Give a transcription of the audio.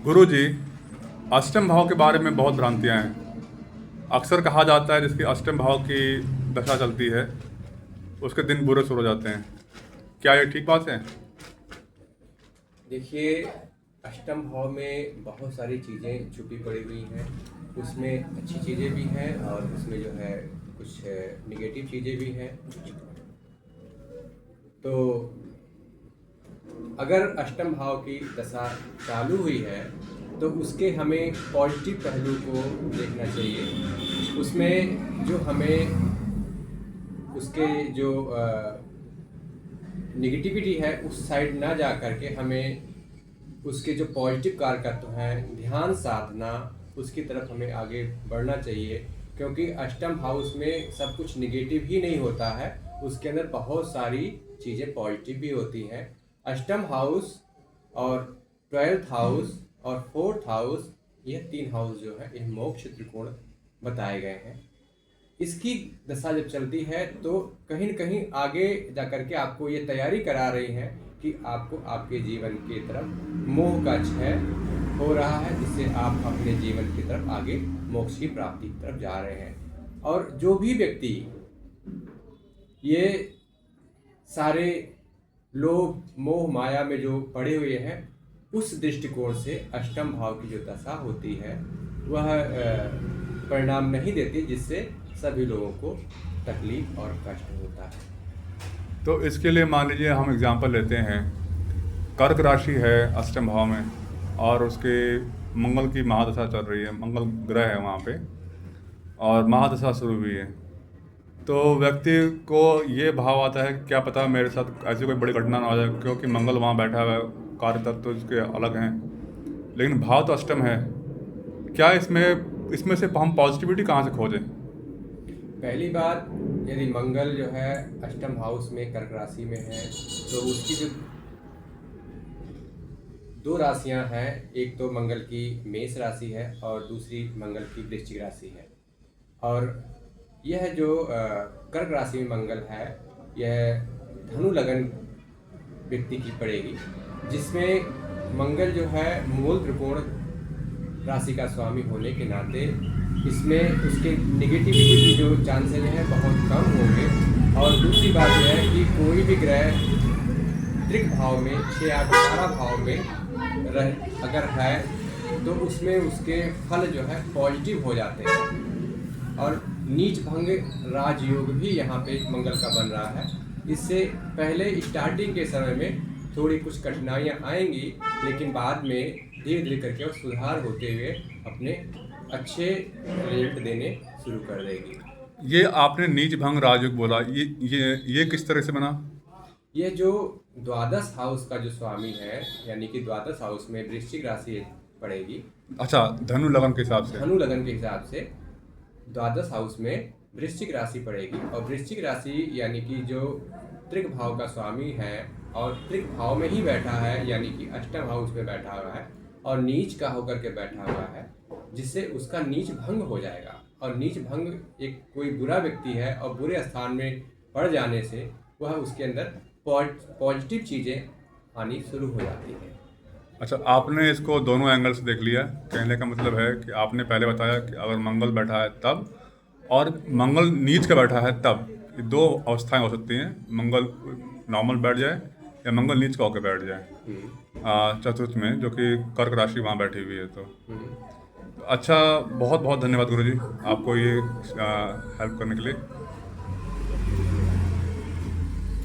गुरुजी, अष्टम भाव के बारे में बहुत भ्रांतियां हैं। अक्सर कहा जाता है जिसकी अष्टम भाव की दशा चलती है उसके दिन बुरे शुरू हो जाते हैं। क्या ये ठीक बात है? देखिए, अष्टम भाव में बहुत सारी चीज़ें छुपी पड़ी हुई हैं। उसमें अच्छी चीज़ें भी हैं और उसमें जो है कुछ निगेटिव चीज़ें भी हैं। तो अगर अष्टम भाव की दशा चालू हुई है तो उसके हमें पॉजिटिव पहलू को देखना चाहिए। उसमें जो हमें उसके जो निगेटिविटी है उस साइड ना जा करके हमें उसके जो पॉजिटिव कारकत्व हैं, ध्यान साधना, उसकी तरफ हमें आगे बढ़ना चाहिए। क्योंकि अष्टम हाउस में सब कुछ निगेटिव ही नहीं होता है, उसके अंदर बहुत सारी चीज़ें पॉजिटिव भी होती हैं। अष्टम हाउस और 12th हाउस और 4th हाउस, यह 3 हाउस जो है यह मोक्ष त्रिकोण बताए गए हैं। इसकी दशा जब चलती है तो कहीं न कहीं आगे जा कर के आपको ये तैयारी करा रही है कि आपको आपके जीवन की तरफ मोह का क्षय हो रहा है, जिससे आप अपने जीवन की तरफ आगे मोक्ष की प्राप्ति की तरफ जा रहे हैं। और जो भी व्यक्ति ये सारे लोभ मोह माया में जो पड़े हुए हैं, उस दृष्टिकोण से अष्टम भाव की जो दशा होती है वह परिणाम नहीं देती, जिससे सभी लोगों को तकलीफ और कष्ट होता है। तो इसके लिए मान लीजिए हम एग्जांपल लेते हैं, कर्क राशि है अष्टम भाव में और उसके मंगल की महादशा चल रही है, मंगल ग्रह है वहाँ पे और महादशा शुरू हुई है। तो व्यक्ति को ये भाव आता है क्या पता मेरे साथ ऐसी कोई बड़ी घटना ना हो जाए, क्योंकि मंगल वहाँ बैठा हुआ है, कार्य तत्व तो इसके अलग हैं, लेकिन भाव तो अष्टम है। क्या इसमें इसमें से हम पॉजिटिविटी कहाँ से खोजें? पहली बात, यदि मंगल जो है अष्टम हाउस में कर्क राशि में है तो उसकी जो दो राशियां हैं, एक तो मंगल की मेष राशि है और दूसरी मंगल की वृश्चिक राशि है। और यह जो कर्क राशि में मंगल है, यह धनु लगन व्यक्ति की पड़ेगी, जिसमें मंगल जो है मूल त्रिकोण राशि का स्वामी होने के नाते इसमें उसके निगेटिविटी की जो चांसेस हैं बहुत कम होंगे। और दूसरी बात यह है कि कोई भी ग्रह त्रिक भाव में 6, 8, 12 भाव में अगर है तो उसमें उसके फल जो है पॉजिटिव हो जाते हैं। और नीच भंग राजयोग भी यहाँ पे मंगल का बन रहा है। इससे पहले स्टार्टिंग के समय में थोड़ी कुछ कठिनाइयाँ आएंगी, लेकिन बाद में धीरे धीरे करके और सुधार होते हुए अपने अच्छे रिजल्ट देने शुरू कर देगी। ये आपने नीच भंग राजयोग बोला, ये किस तरह से बना? ये जो द्वादश हाउस का जो स्वामी है, यानी कि द्वादश हाउस में वृश्चिक राशि पड़ेगी। अच्छा, धनु लगन के हिसाब से। धनु लगन के हिसाब से द्वादश हाउस में वृश्चिक राशि पड़ेगी। और वृश्चिक राशि यानी कि जो त्रिक भाव का स्वामी है और त्रिक भाव में ही बैठा है, यानी कि अष्टम हाउस में बैठा हुआ है और नीच का होकर के बैठा हुआ है, जिससे उसका नीच भंग हो जाएगा। और नीच भंग एक कोई बुरा व्यक्ति है और बुरे स्थान में पड़ जाने से वह उसके अंदर पॉजिटिव चीज़ें आनी शुरू हो जाती हैं। अच्छा, आपने इसको दोनों एंगल से देख लिया। कहने का मतलब है कि आपने पहले बताया कि अगर मंगल बैठा है तब, और मंगल नीच का बैठा है तब, ये दो अवस्थाएं हो सकती हैं। मंगल नॉर्मल बैठ जाए या मंगल नीच का होकर बैठ जाए चतुर्थ में, जो कि कर्क राशि वहाँ बैठी हुई है। तो अच्छा, बहुत बहुत धन्यवाद गुरुजी आपको ये हेल्प करने के लिए।